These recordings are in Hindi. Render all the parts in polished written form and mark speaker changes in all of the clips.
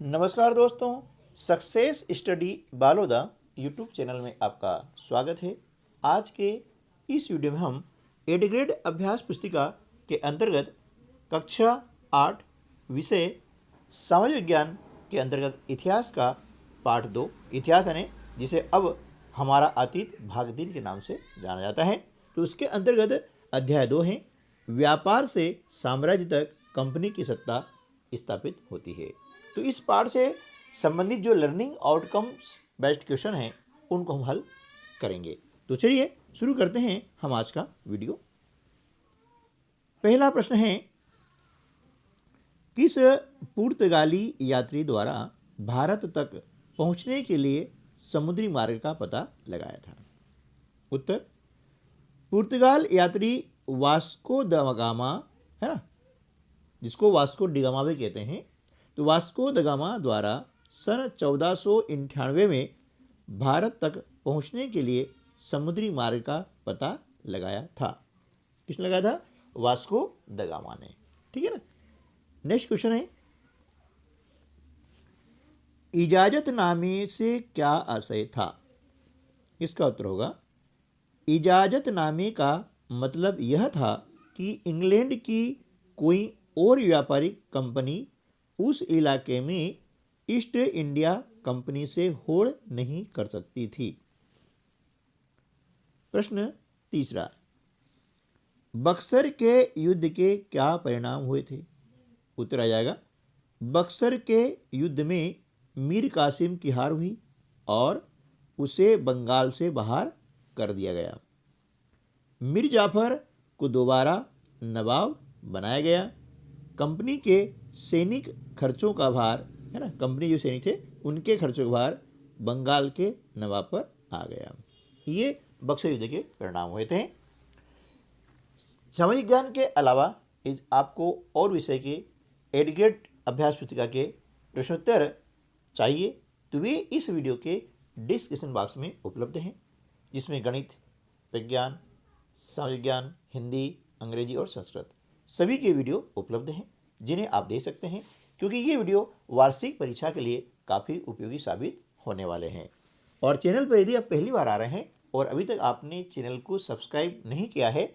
Speaker 1: नमस्कार दोस्तों, success study Baloda YouTube channel में आपका स्वागत है। आज के इस वीडियो में हम एड ग्रेड अभ्यास पुस्तिका के अंतर्गत कक्षा 8 विषय सामाजिक विज्ञान के अंतर्गत इतिहास का पाठ 2 इतिहास यानी जिसे अब हमारा अतीत भाग 3 के नाम से जाना जाता है। तो उसके अंतर्गत अध्याय 2 है, व्यापार से साम्राज्य तक कंपनी की सत्ता स्थापित होती है। तो इस पाठ से संबंधित जो लर्निंग आउटकम्स बेस्ड क्वेश्चन हैं उनको हम हल करेंगे। तो चलिए शुरू करते हैं हम आज का वीडियो। पहला प्रश्न है, किस पुर्तगाली यात्री द्वारा भारत तक पहुंचने के लिए समुद्री मार्ग का पता लगाया था? उत्तर, पुर्तगाल यात्री वास्को द गामा है ना, जिसको वास्को डी गामा भी कहते हैं। तो वास्को द गामा द्वारा सन 1498 में भारत तक पहुंचने के लिए समुद्री मार्ग का पता लगाया था। किसने लगाया था? वास्को द गामा ने। ठीक है ना। नेक्स्ट क्वेश्चन है, इजाजतनामे से क्या आशय था? इसका उत्तर होगा, इजाजतनामे का मतलब यह था कि इंग्लैंड की कोई और व्यापारिक कंपनी उस इलाके में ईस्ट इंडिया कंपनी से होड़ नहीं कर सकती थी। प्रश्न तीसरा, बक्सर के युद्ध के क्या परिणाम हुए थे? उत्तर आ जाएगा, बक्सर के युद्ध में मीर कासिम की हार हुई और उसे बंगाल से बाहर कर दिया गया। मीर जाफर को दोबारा नवाब बनाया गया। कंपनी के सैनिक खर्चों का भार है ना, कंपनी जो सैनिक थे उनके खर्चों का भार बंगाल के नवाब पर आ गया। ये बक्सर युद्ध के परिणाम हुए थे। सामाजिक ज्ञान के अलावा आपको और विषय के एड ग्रेड अभ्यास पुस्तिका के प्रश्नोत्तर चाहिए तो वे इस वीडियो के डिस्क्रिप्शन बॉक्स में उपलब्ध हैं, जिसमें गणित, विज्ञान, सामाजिक ज्ञान, हिंदी, अंग्रेजी और संस्कृत सभी के वीडियो उपलब्ध हैं, जिन्हें आप दे सकते हैं, क्योंकि ये वीडियो वार्षिक परीक्षा के लिए काफ़ी उपयोगी साबित होने वाले हैं। और चैनल पर यदि आप पहली बार आ रहे हैं और अभी तक आपने चैनल को सब्सक्राइब नहीं किया है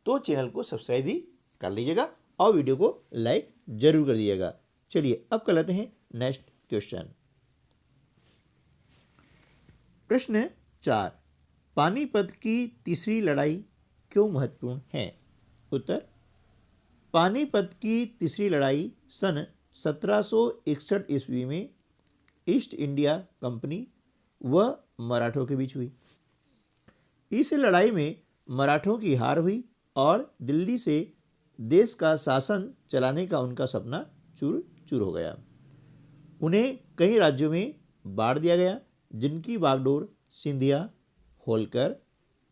Speaker 1: तो चैनल को सब्सक्राइब भी कर लीजिएगा और वीडियो को लाइक जरूर कर दीजिएगा। चलिए अब कर लेते हैं नेक्स्ट क्वेश्चन। प्रश्न 4, पानीपत की तीसरी लड़ाई क्यों महत्वपूर्ण है? उत्तर, पानीपत की तीसरी लड़ाई सन 1761 ईस्वी में ईस्ट इंडिया कंपनी व मराठों के बीच हुई। इस लड़ाई में मराठों की हार हुई और दिल्ली से देश का शासन चलाने का उनका सपना चूर चूर हो गया। उन्हें कई राज्यों में बांट दिया गया, जिनकी बागडोर सिंधिया, होलकर,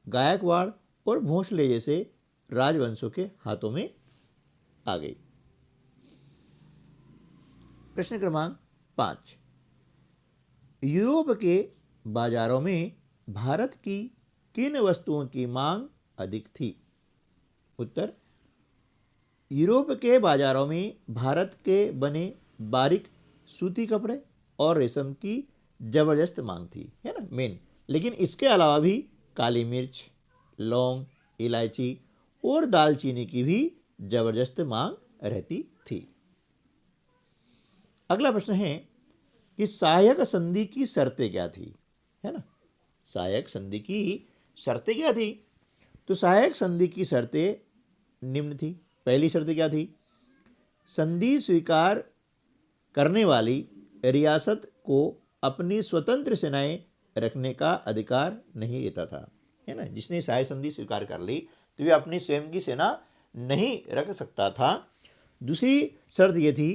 Speaker 1: गायकवाड़ और भोंसले जैसे राजवंशों के हाथों में आ गई। प्रश्न क्रमांक 5, यूरोप के बाजारों में भारत की किन वस्तुओं की मांग अधिक थी? उत्तर, यूरोप के बाजारों में भारत के बने बारीक सूती कपड़े और रेशम की जबरदस्त मांग थी, है ना, मेन। लेकिन इसके अलावा भी काली मिर्च, लौंग, इलायची और दालचीनी की भी जबरदस्त मांग रहती थी। अगला प्रश्न है कि सहायक संधि की शर्तें क्या थी? है ना, सहायक संधि की शर्तें क्या थी? तो सहायक संधि की शर्तें निम्न थी। पहली शर्त क्या थी? संधि स्वीकार करने वाली रियासत को अपनी स्वतंत्र सेनाएं रखने का अधिकार नहीं देता था, है ना। जिसने सहायक संधि स्वीकार कर ली तो वे अपनी स्वयं की सेना नहीं रख सकता था। दूसरी शर्त यह थी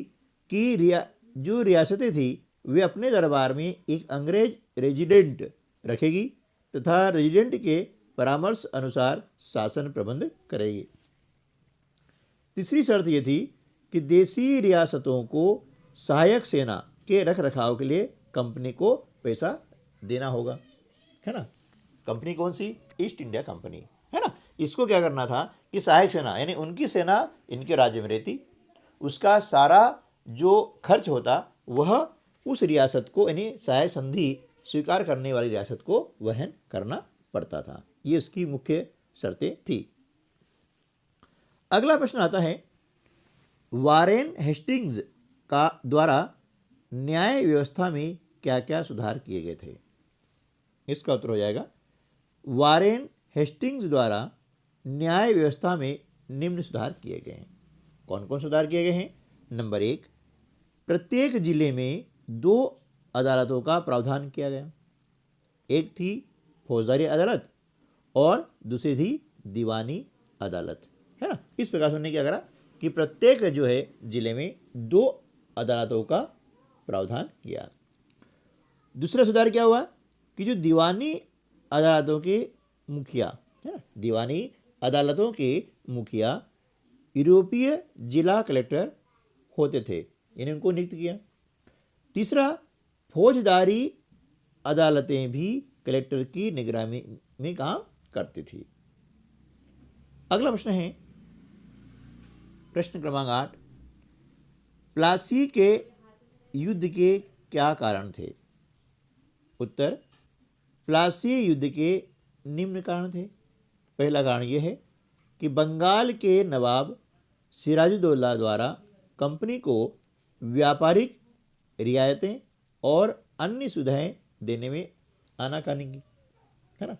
Speaker 1: कि जो रियासतें थी वे अपने दरबार में एक अंग्रेज रेजिडेंट रखेगी तथा रेजिडेंट के परामर्श अनुसार शासन प्रबंध करेगी। तीसरी शर्त यह थी कि देशी रियासतों को सहायक सेना के रख रखाव के लिए कंपनी को पैसा देना होगा, है ना। कंपनी कौन सी? ईस्ट इंडिया कंपनी, है ना। इसको क्या करना था कि सहायक सेना यानी उनकी सेना इनके राज्य में रहती, उसका सारा जो खर्च होता वह उस रियासत को यानी सहायक संधि स्वीकार करने वाली रियासत को वहन करना पड़ता था। ये उसकी मुख्य शर्तें थी। अगला प्रश्न आता है, वारेन हेस्टिंग्स का द्वारा न्याय व्यवस्था में क्या क्या सुधार किए गए थे? इसका उत्तर हो जाएगा, वारेन हेस्टिंग्स द्वारा न्याय व्यवस्था में निम्न सुधार किए गए हैं। कौन कौन सुधार किए गए हैं? नंबर 1, प्रत्येक जिले में 2 अदालतों का प्रावधान किया गया। एक थी फौजदारी अदालत और दूसरी थी दीवानी अदालत, है ना। इस प्रकार से उन्होंने क्या करा कि प्रत्येक जो है जिले में 2 अदालतों का प्रावधान किया। दूसरा सुधार क्या हुआ कि जो दीवानी अदालतों के मुखिया, है ना, दीवानी अदालतों के मुखिया यूरोपीय जिला कलेक्टर होते थे, यानी उनको नियुक्त किया। तीसरा, फौजदारी अदालतें भी कलेक्टर की निगरानी में काम करती थी। अगला प्रश्न है प्रश्न क्रमांक 8, प्लासी के युद्ध के क्या कारण थे? उत्तर, प्लासी युद्ध के निम्न कारण थे। पहला कारण यह है कि बंगाल के नवाब सिराजुद्दौला द्वारा कंपनी को व्यापारिक रियायतें और अन्य सुविधाएं देने में आनाकानी की, है ना।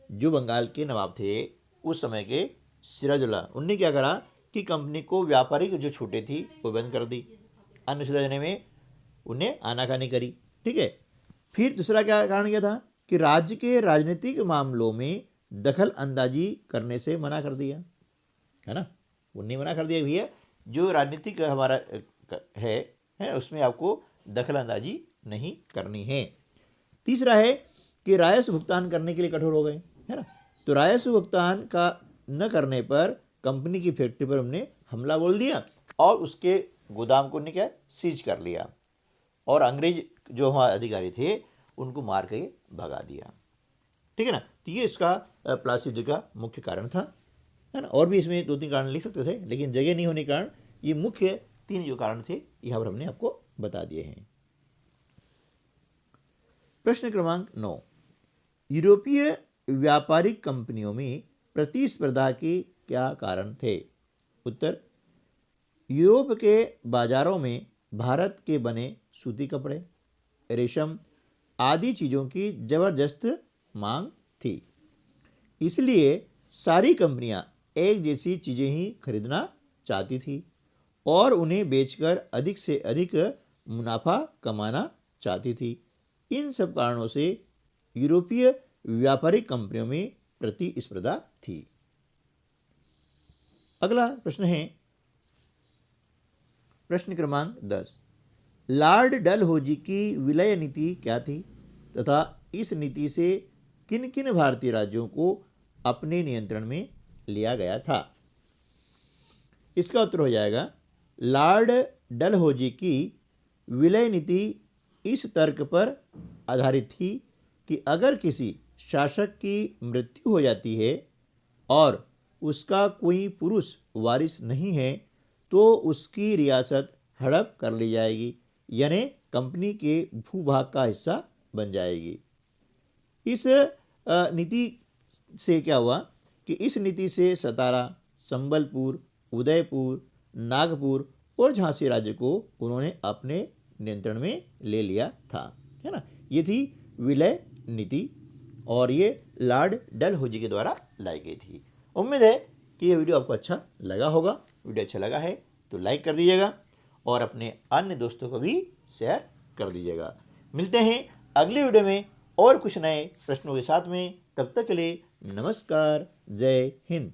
Speaker 1: जो बंगाल के नवाब थे उस समय के सिराजुद्दौला, उनने क्या करा कि कंपनी को व्यापारिक जो छूटें थी वो बंद कर दी, अन्य सुविधा देने में उन्हें आनाकानी करी, ठीक है। फिर दूसरा क्या कारण क्या था कि राज्य के राजनीतिक मामलों में दखल अंदाजी करने से मना कर दिया, है ना। उन्हें मना कर दिया भैया जो राजनीतिक हमारा है उसमें आपको दखल अंदाजी नहीं करनी है। तीसरा है कि राजस्व भुगतान करने के लिए कठोर हो गए, है ना। तो राजस्व भुगतान का न करने पर कंपनी की फैक्ट्री पर हमने हमला बोल दिया और उसके गोदाम को क्या सीज कर लिया और अंग्रेज जो हमारे अधिकारी थे उनको मार के भगा दिया, ठीक है ना। तो ये इसका प्लासी युद्ध का मुख्य कारण था, है ना। और भी इसमें 2-3 कारण लिख सकते थे, लेकिन जगह नहीं होने के कारण ये मुख्य 3 जो कारण थे यहाँ पर हमने आपको बता दिए हैं। प्रश्न क्रमांक 9, यूरोपीय व्यापारिक कंपनियों में प्रतिस्पर्धा के क्या कारण थे? उत्तर, यूरोप के बाजारों में भारत के बने सूती कपड़े, रेशम आदि चीज़ों की जबरदस्त मांग थी, इसलिए सारी कंपनियां एक जैसी चीज़ें ही खरीदना चाहती थी और उन्हें बेचकर अधिक से अधिक मुनाफा कमाना चाहती थी। इन सब कारणों से यूरोपीय व्यापारिक कंपनियों में प्रतिस्पर्धा थी। अगला प्रश्न है प्रश्न क्रमांक 10, लॉर्ड डलहौजी की विलय नीति क्या थी तथा इस नीति से किन किन भारतीय राज्यों को अपने नियंत्रण में लिया गया था? इसका उत्तर हो जाएगा, लॉर्ड डलहौजी की विलय नीति इस तर्क पर आधारित थी कि अगर किसी शासक की मृत्यु हो जाती है और उसका कोई पुरुष वारिस नहीं है तो उसकी रियासत हड़प कर ली जाएगी, यानी कंपनी के भूभाग का हिस्सा बन जाएगी। इस नीति से क्या हुआ कि इस नीति से सतारा, संबलपुर, उदयपुर, नागपुर और झांसी राज्य को उन्होंने अपने नियंत्रण में ले लिया था, है ना। ये थी विलय नीति और ये लॉर्ड डलहौजी के द्वारा लाई गई थी। उम्मीद है कि ये वीडियो आपको अच्छा लगा होगा। वीडियो अच्छा लगा है तो लाइक कर दीजिएगा और अपने अन्य दोस्तों को भी शेयर कर दीजिएगा। मिलते हैं अगले वीडियो में और कुछ नए प्रश्नों के साथ में। तब तक के लिए नमस्कार, जय हिंद।